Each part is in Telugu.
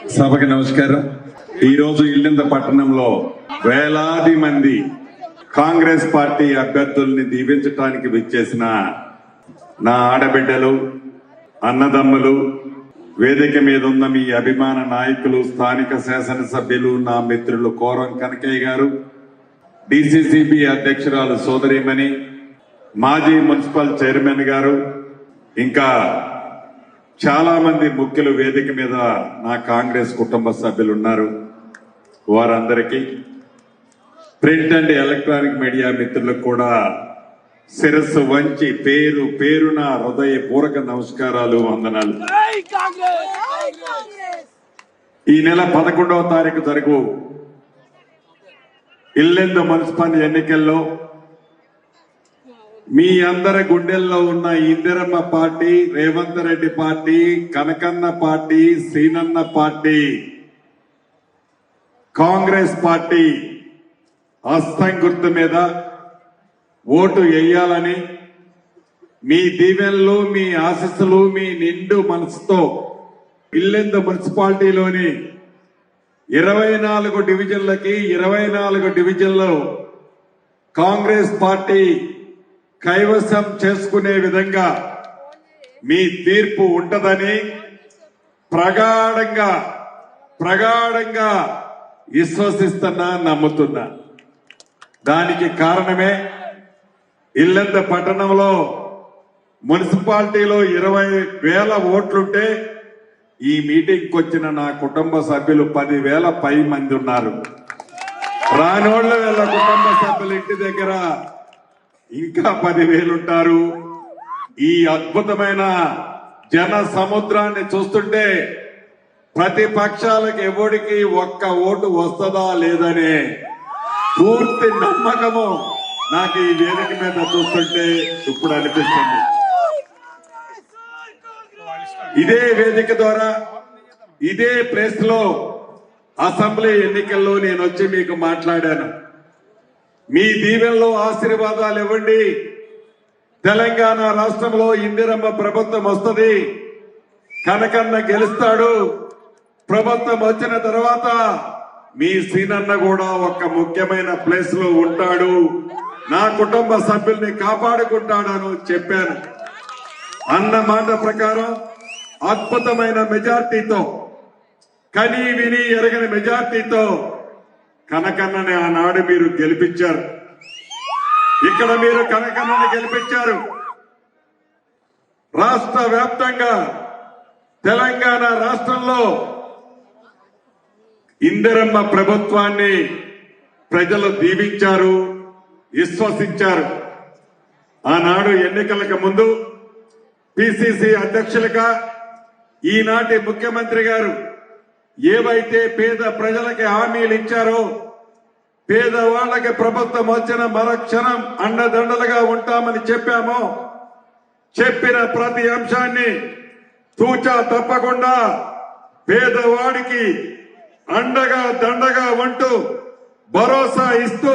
సభకి నమస్కారం. ఈ రోజు ఇల్లంద పట్టణంలో వేలాది మంది కాంగ్రెస్ పార్టీ అభ్యర్థుల్ని దీవించడానికి విచ్చేసిన నా ఆడబిడ్డలు, అన్నదమ్ములు, వేదిక మీద ఉన్న మీ అభిమాన నాయకులు, స్థానిక శాసనసభ్యులు, నా మిత్రులు కోరం కనకయ్య గారు, డిసిసిబి అధ్యక్షురాలు సోదరిమణి, మాజీ మున్సిపల్ చైర్మన్ గారు, ఇంకా చాలా మంది ముఖ్యులు వేదిక మీద నా కాంగ్రెస్ కుటుంబ సభ్యులు ఉన్నారు. వారందరికీ, ప్రింట్ అండ్ ఎలక్ట్రానిక్ మీడియా మిత్రులకు కూడా శిరస్సు వంచి పేరు పేరున హృదయపూర్వక నమస్కారాలు, వందనాలు. ఈ నెల 11వ తారీఖు జరుగు ఇల్లెంద మున్సిపల్ ఎన్నికల్లో మీ అందరి గుండెల్లో ఉన్న Indiramma party, Revanth Reddy party, Kanakanna party, Seenanna party, Congress party హస్తం గుర్తు మీద ఓటు వేయాలని మీ దీవెనలు, మీ ఆశీస్సులు, మీ నిండు మనసుతో ఇల్లెంద మున్సిపాలిటీలోని 24 డివిజన్లకి 24 డివిజన్లు కాంగ్రెస్ పార్టీ కైవసం చేసుకునే విధంగా మీ తీర్పు ఉంటదని ప్రగాఢంగా విశ్వసిస్తున్నా, నమ్ముతున్నా. దానికి కారణమే ఇల్లంద పట్టణంలో మున్సిపాలిటీలో 20,000 ఓట్లుంటే ఈ మీటింగ్కి వచ్చిన నా కుటుంబ సభ్యులు 10,000 పై మంది ఉన్నారు. రానోళ్ళ వీళ్ళ కుటుంబ సభ్యుల ఇంటి దగ్గర ఇంకా 10,000 ఉంటారు. ఈ అద్భుతమైన జన సముద్రాన్ని చూస్తుంటే ప్రతిపక్షాలకు ఎవరికి ఒక్క ఓటు వస్తుందా లేదనే పూర్తి నమ్మకము నాకు ఈ వేదిక మీద చూస్తుంటే ఇప్పుడు అనిపిస్తుంది. ఇదే వేదిక ద్వారా, ఇదే ప్లేస్ లో అసెంబ్లీ ఎన్నికల్లో నేను వచ్చి మీకు మాట్లాడాను. మీ దీవెనలో ఆశీర్వాదాలు ఇవ్వండి. తెలంగాణ రాష్ట్రంలో ఇందిరమ్మ ప్రభుత్వం వస్తుంది, కనకన్న గెలుస్తాడు. ప్రభుత్వం వచ్చిన తర్వాత మీ సీనన్న కూడా ఒక ముఖ్యమైన ప్లేస్ లో ఉంటాడు, నా కుటుంబ సభ్యుల్ని కాపాడుకుంటాడని చెప్పాను. అన్న మాట ప్రకారం అద్భుతమైన మెజార్టీతో, కనీ విని ఎరగని మెజార్టీతో కనకన్నని ఆనాడు మీరు గెలిపించారు. ఇక్కడ మీరు కనకన్నని గెలిపించారు. రాష్ట్ర వ్యాప్తంగా తెలంగాణ రాష్ట్రంలో ఇందిరమ్మ ప్రభుత్వాన్ని ప్రజలు దీవించారు, విశ్వసించారు. ఆనాడు ఎన్నికలకు ముందు పిసిసి అధ్యక్షులుగా ఈనాటి ముఖ్యమంత్రి గారు ఏవైతే పేద ప్రజలకి హామీలు ఇచ్చారో, పేదవాళ్లకి ప్రభుత్వం వచ్చిన మరుక్షణం అండదండలుగా ఉంటామని చెప్పామో, చెప్పిన ప్రతి అంశాన్ని తూచా తప్పకుండా పేదవాడికి అండగా దండగా ఉంటూ భరోసా ఇస్తూ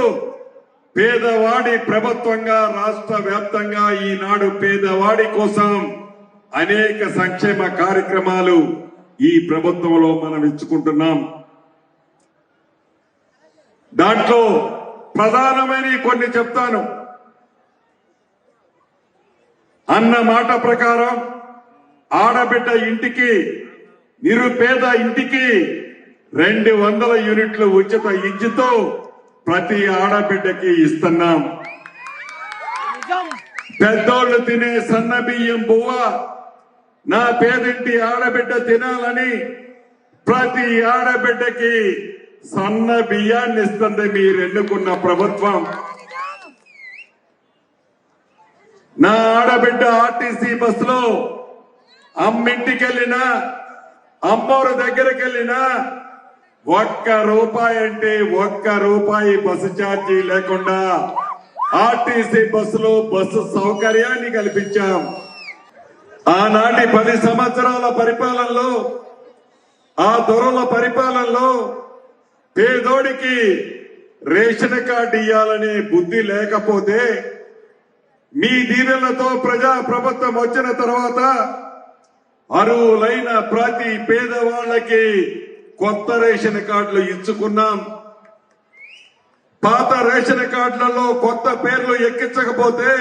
పేదవాడి ప్రభుత్వంగా రాష్ట్ర వ్యాప్తంగా ఈనాడు పేదవాడి కోసం అనేక సంక్షేమ కార్యక్రమాలు ఈ ప్రభుత్వంలో మనం ఇచ్చుకుంటున్నాం. దాంట్లో ప్రధానమైన కొన్ని చెప్తాను. అన్న మాట ప్రకారం ఆడబిడ్డ ఇంటికి, నిరుపేద ఇంటికి 200 యూనిట్లు ఉచిత ఇచ్చుతూ ప్రతి ఆడబిడ్డకి ఇస్తున్నాం. పెద్దోళ్లు తినే సన్న బియ్యం బువ్వ నా పేదింటి ఆడబిడ్డ తినాలని ప్రతి ఆడబిడ్డకి సన్న బియ్యాన్ని ఇస్తుంది మీరు ఎన్నుకున్న ప్రభుత్వం. నా ఆడబిడ్డ ఆర్టీసీ బస్సులో అమ్మింటికెళ్ళినా, అమ్మోరు దగ్గరికి వెళ్ళినా ₹1 అంటే ₹1 బస్సు ఛార్జీ లేకుండా ఆర్టీసీ బస్సులో బస్సు సౌకర్యాన్ని కల్పించాం. ఆనాటి 10 సంవత్సరాల పరిపాలనలో, ఆ దొరల పరిపాలనలో పేదోడికి రేషన్ కార్డు ఇవ్వాలనే బుద్ధి లేకపోతే మీ దీవెనలతో ప్రజా ప్రభుత్వం వచ్చిన తర్వాత అర్హులైన ప్రతి పేదవాళ్లకి కొత్త రేషన్ కార్డులు ఇచ్చుకున్నాం. పాత రేషన్ కార్డులలో కొత్త పేర్లు ఎక్కించకపోతే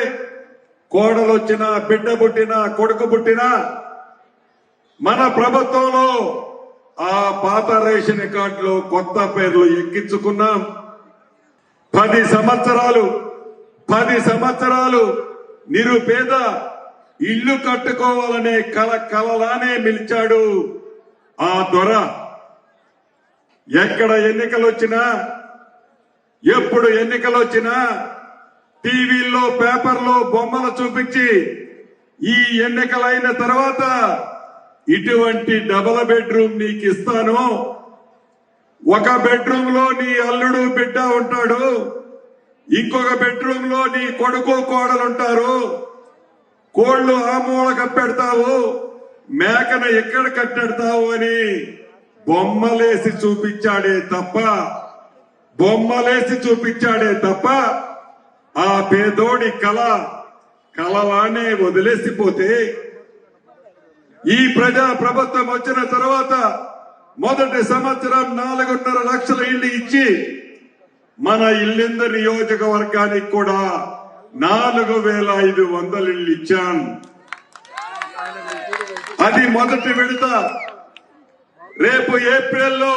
కోడలు వచ్చినా, బిడ్డ పుట్టినా, కొడుకు పుట్టినా మన ప్రభుత్వంలో ఆ పాత రేషన్ కార్డులో కొత్త పేర్లు ఎక్కించుకున్నాం. 10 సంవత్సరాలు నిరుపేద ఇల్లు కట్టుకోవాలనే కలలానే నిలిచాడు ఆ దొర. ఎక్కడ ఎన్నికలు వచ్చినా, ఎప్పుడు ఎన్నికలు వచ్చినా టీవీల్లో, పేపర్లో బొమ్మలు చూపించి ఈ ఎన్నికలైన తర్వాత ఇటువంటి డబుల్ బెడ్రూమ్ నీకు ఇస్తాను, ఒక బెడ్రూమ్ లో నీ అల్లుడు బిడ్డ ఉంటాడు, ఇంకొక బెడ్రూమ్ లో నీ కొడుకు కోడలు ఉంటారు, కోళ్లు ఆ మూల కప్పెడతావు, మేకను ఎక్కడ కట్టెడతావు అని బొమ్మలేసి చూపించాడే తప్ప ఆ పేదోడి కలలానే వదిలేసిపోతే ఈ ప్రజా ప్రభుత్వం వచ్చిన తర్వాత మొదటి సంవత్సరం 4.5 లక్షల ఇళ్లు ఇచ్చి మన ఇల్లిందు నియోజకవర్గానికి కూడా 4,500 ఇళ్లు ఇచ్చాం. అది మొదటి విడత. రేపు ఏప్రిల్లో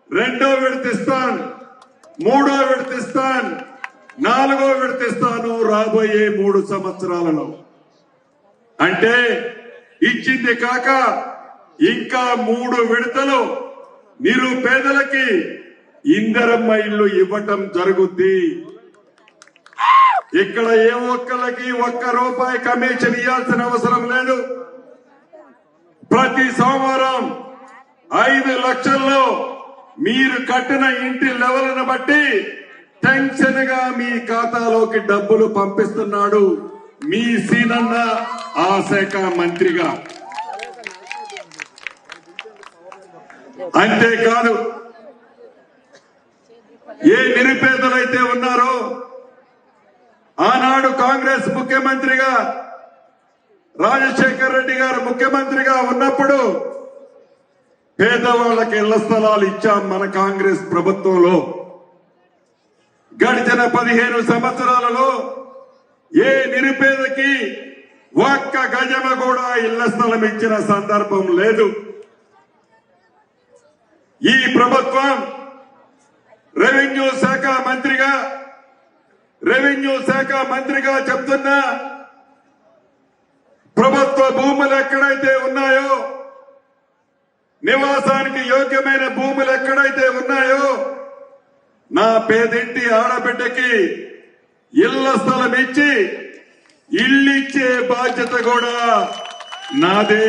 2వ విడత ఇస్తాను, 3వ విడత ఇస్తాను, 4వ విడత ఇస్తాను రాబోయే 3 సంవత్సరాలలో. అంటే ఇచ్చింది కాక ఇంకా 3 విడతలు నిరుపేదలకి ఇందిరమ్మ ఇల్లు ఇవ్వటం జరుగుద్ది. ఇక్కడ ఏ ఒక్కళ్ళకి ₹1 కమిషన్ ఇవ్వాల్సిన అవసరం లేదు. ప్రతి సోమవారం 5 లక్షల్లో మీరు కట్టిన ఇంటి లెవెల్ను బట్టి టెన్షన్ గా మీ ఖాతాలోకి డబ్బులు పంపిస్తున్నాడు మీ సీనన్న ఆ శాఖ మంత్రిగా. అంతేకాదు, ఏ నిరుపేదలైతే ఉన్నారో ఆనాడు కాంగ్రెస్ ముఖ్యమంత్రిగా రాజశేఖర్ రెడ్డి గారు ముఖ్యమంత్రిగా ఉన్నప్పుడు పేదవాళ్లకు ఇళ్ల స్థలాలు ఇచ్చాం మన కాంగ్రెస్ ప్రభుత్వంలో. గడిచిన 15 సంవత్సరాలలో ఏ నిరుపేదకి 1 గజమ కూడా ఇళ్ల స్థలం ఇచ్చిన సందర్భం లేదు. ఈ ప్రభుత్వం రెవెన్యూ శాఖ మంత్రిగా చెప్తున్నా, ప్రభుత్వ భూములు ఎక్కడైతే ఉన్నాయో, నివాసానికి యోగ్యమైన భూములు ఎక్కడైతే ఉన్నాయో, నా పేదింటి ఆడబిడ్డకి ఇళ్ల స్థలం ఇచ్చి ఇల్లిచ్చే బాధ్యత కూడా నాదే.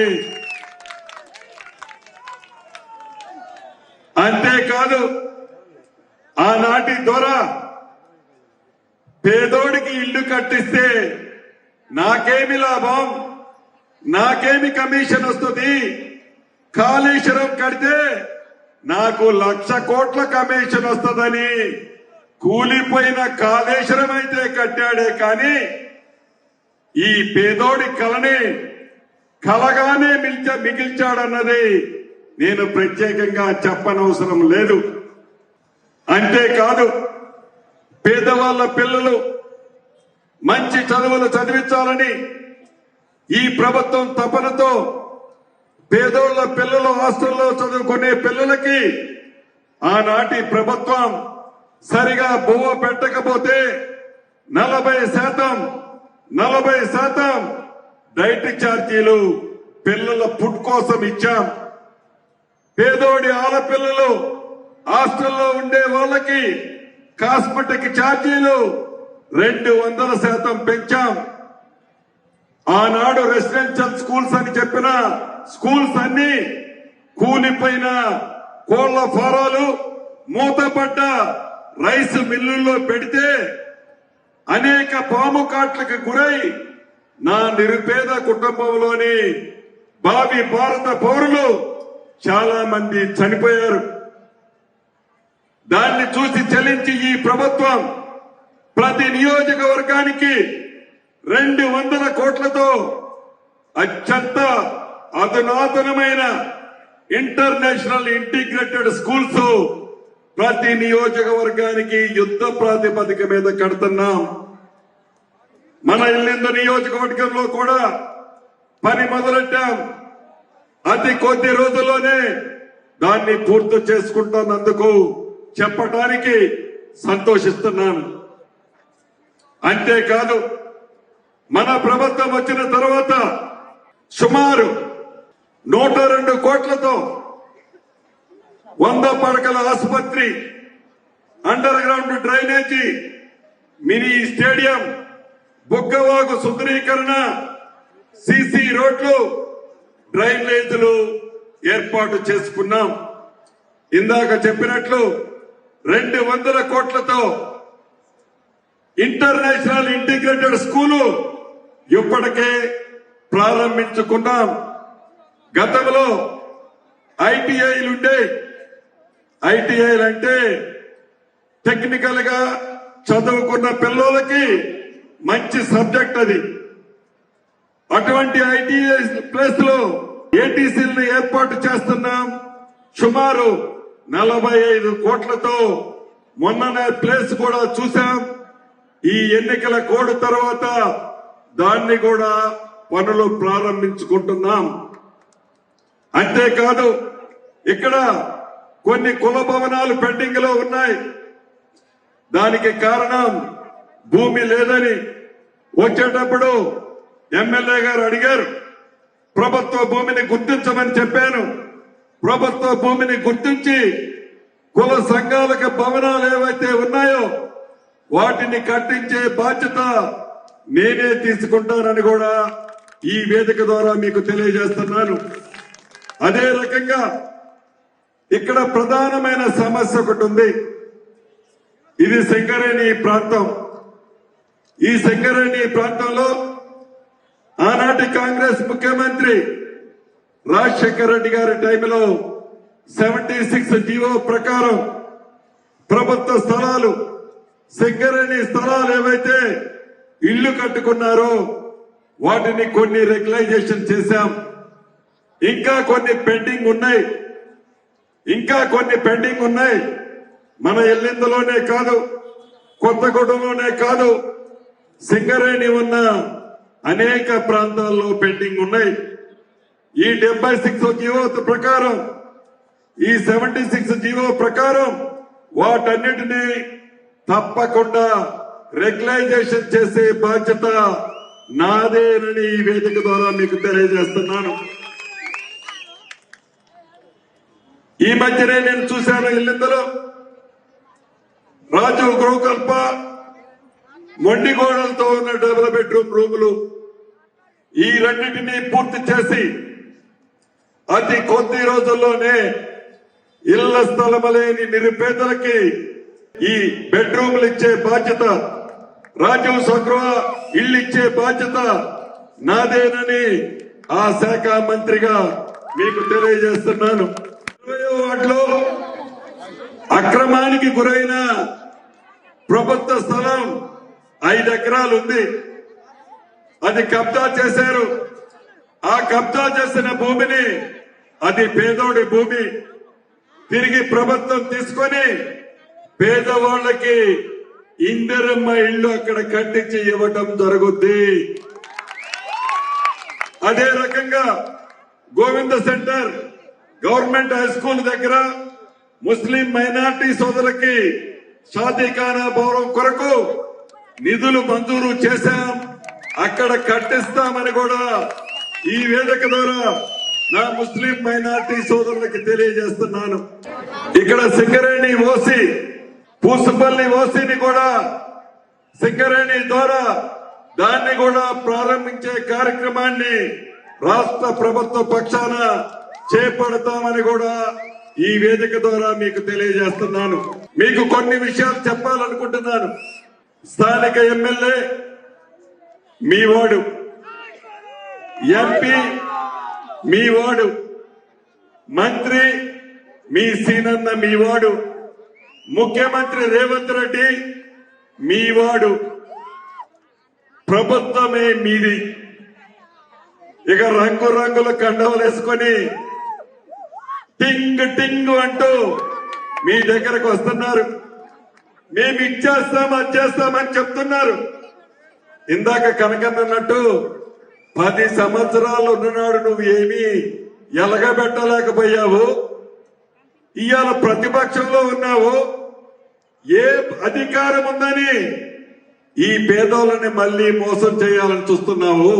అంతేకాదు, ఆనాటి ద్వారా పేదోడికి ఇల్లు కట్టిస్తే నాకేమి లాభం, నాకేమి కమిషన్ వస్తుంది, కాళేశ్వరం కడితే నాకు 1,00,000 కోట్ల కమిషన్ వస్తుందని కూలిపోయిన కాళేశ్వరం అయితే కట్టాడే కానీ ఈ పేదోడి కలగానే మిగిల్చాడన్నది నేను ప్రత్యేకంగా చెప్పనవసరం లేదు. అంతేకాదు, పేదవాళ్ల పిల్లలు మంచి చదువులు చదివించాలని ఈ ప్రభుత్వం తపనతో పేదోళ్ల పిల్లలు హాస్టల్లో చదువుకునే పిల్లలకి ఆనాటి ప్రభుత్వం సరిగా బువ్వ పెట్టకపోతే 40% డైట్ ఛార్జీలు పిల్లల ఫుడ్ కోసం ఇచ్చాం. పేదోడి ఆడపిల్లలు హాస్టల్లో ఉండే వాళ్ళకి కాస్మెటిక్ ఛార్జీలు 200% పెంచాం. ఆనాడు రెసిడెన్షియల్ స్కూల్స్ అని చెప్పిన స్కూల్స్ అన్ని కూలిపోయిన కోళ్ల ఫారాలు, మూతపడ్డ రైస్ మిల్లుల్లో పెడితే అనేక పాము కాట్లకు గురై నా నిరుపేద కుటుంబంలోని భావి భారత పౌరులు చాలా మంది చనిపోయారు. దాన్ని చూసి చలించి ఈ ప్రభుత్వం ప్రతి నియోజకవర్గానికి 200 కోట్లతో అత్యంత అధునాతనమైన ఇంటర్నేషనల్ ఇంటిగ్రేటెడ్ స్కూల్స్ ప్రతి నియోజకవర్గానికి యుద్ధ ప్రాతిపదిక మీద కడుతున్నాం. మన ఇల్లిందు నియోజకవర్గంలో కూడా పని మొదలెట్టాం. అతి కొద్ది రోజుల్లోనే దాన్ని పూర్తి చేసుకుంటున్నందుకు చెప్పడానికి సంతోషిస్తున్నాను. అంతేకాదు మన ప్రభుత్వం వచ్చిన తర్వాత సుమారు 102 కోట్లతో 100 పడకల ఆసుపత్రి, under ground drainage, mini stadium, Buggavagu సుందరీకరణ, సీసీ రోడ్లు, డ్రైనేజీలు ఏర్పాటు చేసుకున్నాం. ఇందాక చెప్పినట్లు 200 కోట్లతో ఇంటర్నేషనల్ ఇంటిగ్రేటెడ్ స్కూలు ఇప్పటికే ప్రారంభించుకున్నాం. గతంలో ఐటీఐలు ఉండే, ఐటీఐలు అంటే టెక్నికల్ గా చదువుకున్న పిల్లలకి మంచి సబ్జెక్ట్ అది. అటువంటి ఐటీఐ ప్లేస్ లో ఏటీసీలను ఏర్పాటు చేస్తున్నాం. సుమారు 45 కోట్లతో మొన్ననే ప్లేస్ కూడా చూశాం. ఈ ఎన్నికల కోడ్ తర్వాత దాన్ని కూడా పనులు ప్రారంభించుకుంటున్నాం. అంతేకాదు ఇక్కడ కొన్ని కుల భవనాలు పెండింగ్ లో ఉన్నాయి. దానికి కారణం భూమి లేదని వచ్చేటప్పుడు ఎమ్మెల్యే గారు అడిగారు. ప్రభుత్వ భూమిని గుర్తించమని చెప్పాను. ప్రభుత్వ భూమిని గుర్తించి కుల సంఘాలకు భవనాలు ఏవైతే ఉన్నాయో వాటిని కట్టించే బాధ్యత నేనే తీసుకుంటానని కూడా ఈ వేదిక ద్వారా మీకు తెలియజేస్తున్నాను. అదే రకంగా ఇక్కడ ప్రధానమైన సమస్య ఒకటి ఉంది. ఇది సింగరేణి ప్రాంతం. ఈ సింగరేణి ప్రాంతంలో ఆనాటి కాంగ్రెస్ ముఖ్యమంత్రి రాజశేఖర రెడ్డి గారి టైంలో 76 జీవో ప్రకారం ప్రభుత్వ స్థలాలు, సింగరేణి స్థలాలు ఏవైతే ఇళ్లు కట్టుకున్నారో వాటిని కొన్ని రెగ్యులైజేషన్ చేశాం. ఇంకా కొన్ని పెండింగ్ ఉన్నాయి. మన ఎల్లిందులోనే కాదు, కొత్తగూడెంలోనే కాదు, సింగరేణి ఉన్న అనేక ప్రాంతాల్లో పెండింగ్ ఉన్నాయి. ఈ 76 జీవో ప్రకారం, ఈ 76 జీవో ప్రకారం వాటన్నిటినీ తప్పకుండా రెగ్యులైజేషన్ చేసే బాధ్యత నాదేనని ఈ వేదిక ద్వారా మీకు తెలియజేస్తున్నాను. ఈ మధ్యనే నేను చూశాను ఇల్లిందులో రాజీవ్ గృహకల్ప, మొండిగోడలతో ఉన్న డబుల్ బెడ్రూమ్ రూములు, ఈ రెండింటినీ పూర్తి చేసి అతి కొద్ది రోజుల్లోనే ఇళ్ల స్థలం లేని నిరుపేదలకి ఈ బెడ్రూమ్లు ఇచ్చే బాధ్యత, రాజీవ్ స్వగృహ ఇళ్లు ఇచ్చే బాధ్యత నాదేనని ఆ శాఖ మంత్రిగా మీకు తెలియజేస్తున్నాను. 20వ వార్డులో అక్రమానికి గురైన ప్రభుత్వ స్థలం 5 ఎకరాలు ఉంది. అది కబ్జా చేశారు. ఆ కబ్జా చేసిన భూమిని, అది పేదోడి భూమి, తిరిగి ప్రభుత్వం తీసుకొని పేదవాళ్లకి ఇందిరమ్మ ఇళ్లు అక్కడ కట్టించి ఇవ్వటం జరుగుద్ది. అదే రకంగా Govinda centre government high school దగ్గర ముస్లిం మైనార్టీ సోదరులకి షాదీఖానా భవనం కొరకు నిధులు మంజూరు చేశాం. అక్కడ కట్టిస్తామని కూడా ఈ వేదిక ద్వారా నా ముస్లిం మైనార్టీ సోదరులకి తెలియజేస్తున్నాను. ఇక్కడ సింగరేణి ఓసి, పూసుపల్లి ఓసిని కూడా సింగరేణి ద్వారా దాన్ని కూడా ప్రారంభించే కార్యక్రమాన్ని రాష్ట్ర ప్రభుత్వ పక్షాన చేపడతామని కూడా ఈ వేదిక ద్వారా మీకు తెలియజేస్తున్నాను. మీకు కొన్ని విషయాలు చెప్పాలనుకుంటున్నాను. స్థానిక ఎమ్మెల్యే మీ వాడు, ఎంపీ మీ వాడు, మంత్రి మీ సీనన్న మీ వాడు, ముఖ్యమంత్రి రేవంత్ రెడ్డి మీ వాడు, ప్రభుత్వమే మీది. ఇక రంగురంగుల కండవలు వేసుకొని టింగ్ టింగ్ అంటూ మీ దగ్గరకు వస్తున్నారు. మేము ఇచ్చేస్తాం అది చేస్తామని చెప్తున్నారు. ఇందాక కనకన్నట్టు 10 సంవత్సరాలు ఉన్ననాడు నువ్వు ఏమీ ఎలగబెట్టలేకపోయావు. ఇవాళ ప్రతిపక్షంలో ఉన్నావు. ఏ అధికారం ఉందని ఈ పేదోళ్ళని మళ్ళీ మోసం చేయాలని చూస్తున్నావు?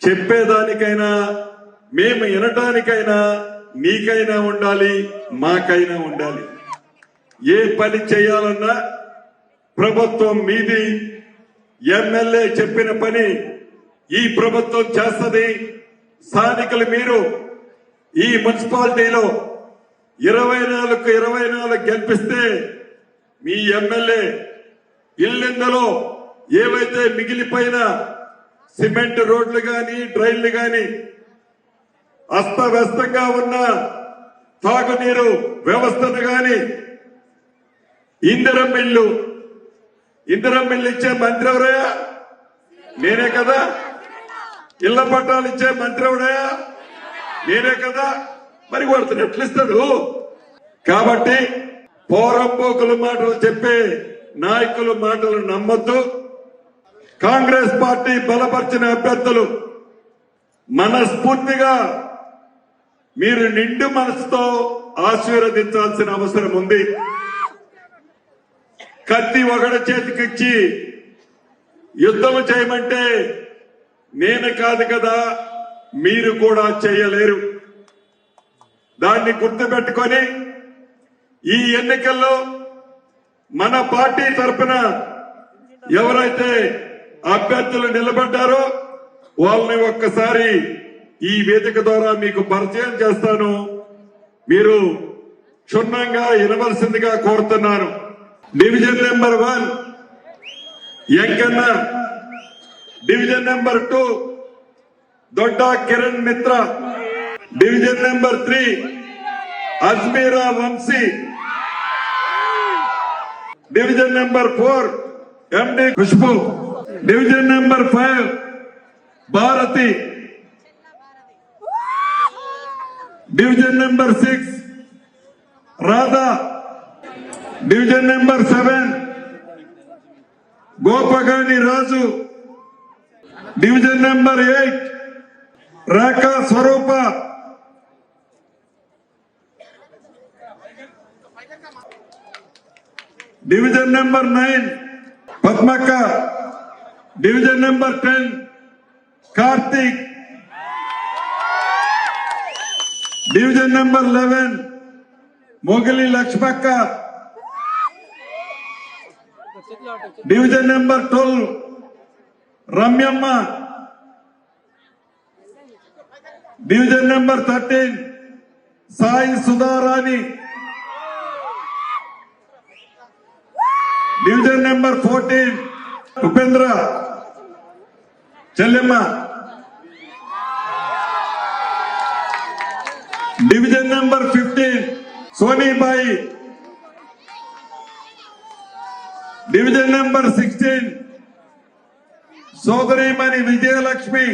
చెప్పేదానికైనా మేము వినటానికైనా నీకైనా ఉండాలి, మాకైనా ఉండాలి. ఏ పని చేయాలన్నా ప్రభుత్వం మీది. ఎమ్మెల్యే చెప్పిన పని ఈ ప్రభుత్వం చేస్తది. స్థానికులు మీరు ఈ మున్సిపాలిటీలో 24 గెలిపిస్తే మీ ఎమ్మెల్యే ఇల్లిందలో ఏవైతే మిగిలిపోయిన సిమెంట్ రోడ్లు గాని డ్రైన్లు గాని అస్తవ్యస్తంగా ఉన్న తాగునీరు వ్యవస్థను గాని ఇందిరం ఇల్లు ఇచ్చే మంత్రి ఎవరయ్యా? నేనే కదా. ఇళ్ల పట్టాలు ఇచ్చే మంత్రి ఎవడయ్యా? నేనే కదా. మరి వాడుతున్న ఎట్లిస్తాడు? కాబట్టి పోరంపోకుల మాటలు చెప్పే నాయకుల మాటలు నమ్మొద్దు. కాంగ్రెస్ పార్టీ బలపరిచిన అభ్యర్థులు మనస్ఫూర్తిగా మీరు నిండు మనసుతో ఆశీర్వదించాల్సిన అవసరం ఉంది. కత్తి ఒకటి చేతికిచ్చి యుద్ధం చేయమంటే నేను కాదు కదా, మీరు కూడా చేయలేరు. దాన్ని గుర్తుపెట్టుకొని ఈ ఎన్నికల్లో మన పార్టీ తరఫున ఎవరైతే అభ్యర్థులు నిలబడ్డారో వాళ్ళని ఒక్కసారి ఈ వేదిక ద్వారా మీకు పరిచయం చేస్తాను. మీరు క్షుణ్ణంగా వినవలసిందిగా కోరుతున్నాను. Division number 1 Enkanna, division number 2 Dodda Kiran Mitra, division number 3 Ajmeera Vamshi, division number 4 MD Khushbu, division number 5 Bharathi, division number 6 Radha, division number 7 Gopagani Raju, division number 8 Rekha Swaroopa, division number 9 Padmakka, division number 10 Karthik, division number 11 Mogili Lakshmakka, division number 12 Ramyamma, division number 13 Sai Sudharani, division number 14 Upendra చెల్లెమ్మ, division number 15 Sonibai, division number 16 సోదరీమణి Vijayalakshmi,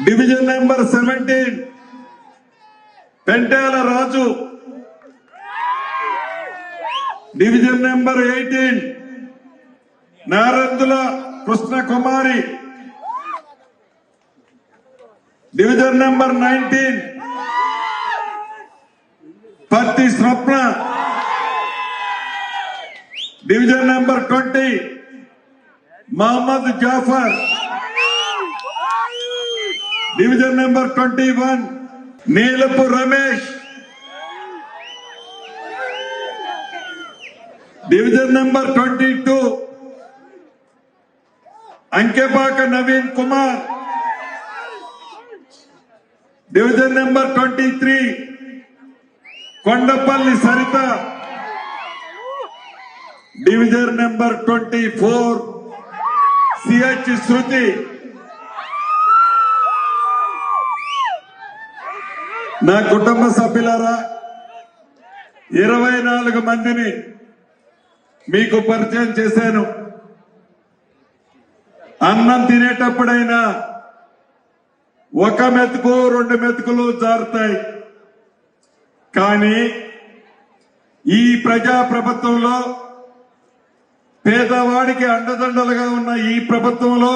division number 17 Pentela Raju, division number 18 Narandula Krishnakumari, division number 19 Patti Swapna, division number 20 Mohammed Jafar, division number 21 Neelapu Ramesh, division number 22 Ankepaka Naveen Kumar, division number 23 Kondapalli Saritha, division number 24 CH Shruthi. నా కుటుంబ సభ్యులారా, 24 మందిని మీకు పరిచయం చేశాను. అన్నం తినేటప్పుడైనా ఒక మెతుకు 2 మెతుకులు జారుతాయి. కానీ ఈ ప్రజా ప్రభుత్వంలో పేదవాడికి అండదండలుగా ఉన్న ఈ ప్రభుత్వంలో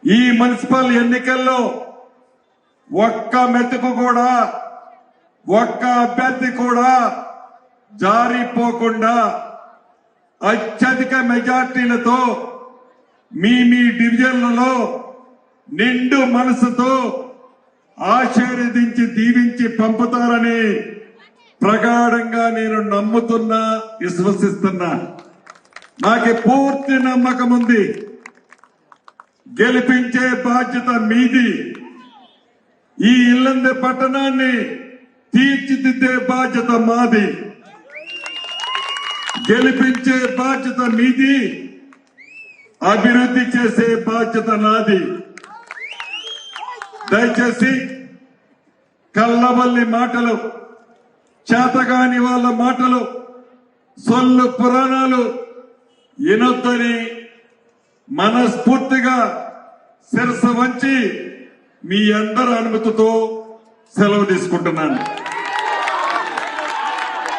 ఈ మున్సిపల్ ఎన్నికల్లో ఒక్క మెతుకు కూడా, ఒక్క అభ్యర్థి కూడా జారిపోకుండా అత్యధిక మెజార్టీలతో మీ డివిజన్లలో నిండు మనసుతో ఆశీర్వదించి దీవించి పంపుతారని ప్రగాఢంగా నేను నమ్ముతున్నా, విశ్వసిస్తున్నా. నాకు పూర్తి నమ్మకం ఉంది. గెలిపించే బాధ్యత మీది. ఈ ఇల్లందు పట్టణాన్ని తీర్చిదిద్దే బాధ్యత మాది. గెలిపించే బాధ్యత మీది, అభివృద్ధి చేసే బాధ్యత నాది. దయచేసి కల్లబల్లి మాటలు, చేతగాని వాళ్ళ మాటలు, సొల్లు పురాణాలు వినొద్దని మనస్ఫూర్తిగా శిరస్సు వంచి మీ అందరి అనుమతితో సెలవు తీసుకుంటున్నాను.